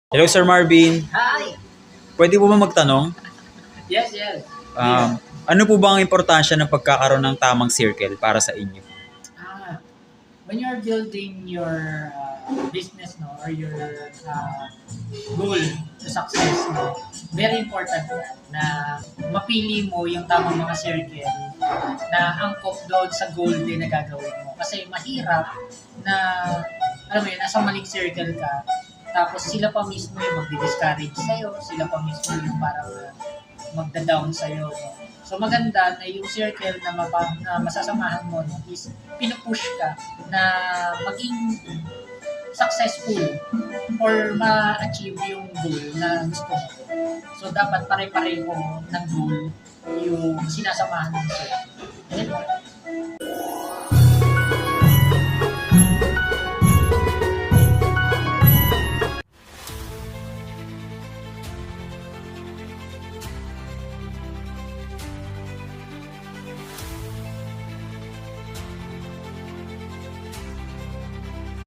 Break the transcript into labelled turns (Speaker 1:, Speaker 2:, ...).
Speaker 1: Hello, Sir Marvin.
Speaker 2: Hi!
Speaker 1: Pwede po ba magtanong?
Speaker 2: Yes, yes.
Speaker 1: Ano po ba ang importansya ng pagkakaroon ng tamang circle para sa inyo?
Speaker 2: Ah, when you're building your business, no, or your goal to success, no, very important yan na mapili mo yung tamang mga circle na angkop doon sa goal din na gagawin mo. Kasi mahirap na, alam mo yun, nasa maling circle ka, tapos sila pa mismo yung magdi-discourage sa'yo, sila pa mismo yung parang magda-down sa'yo. No? So maganda na yung circle na, na masasamahan mo, no, is pinupush ka na maging successful or ma-achieve yung goal na gusto mo. So dapat pare-pareho ng goal yung sinasamahan mo sa'yo.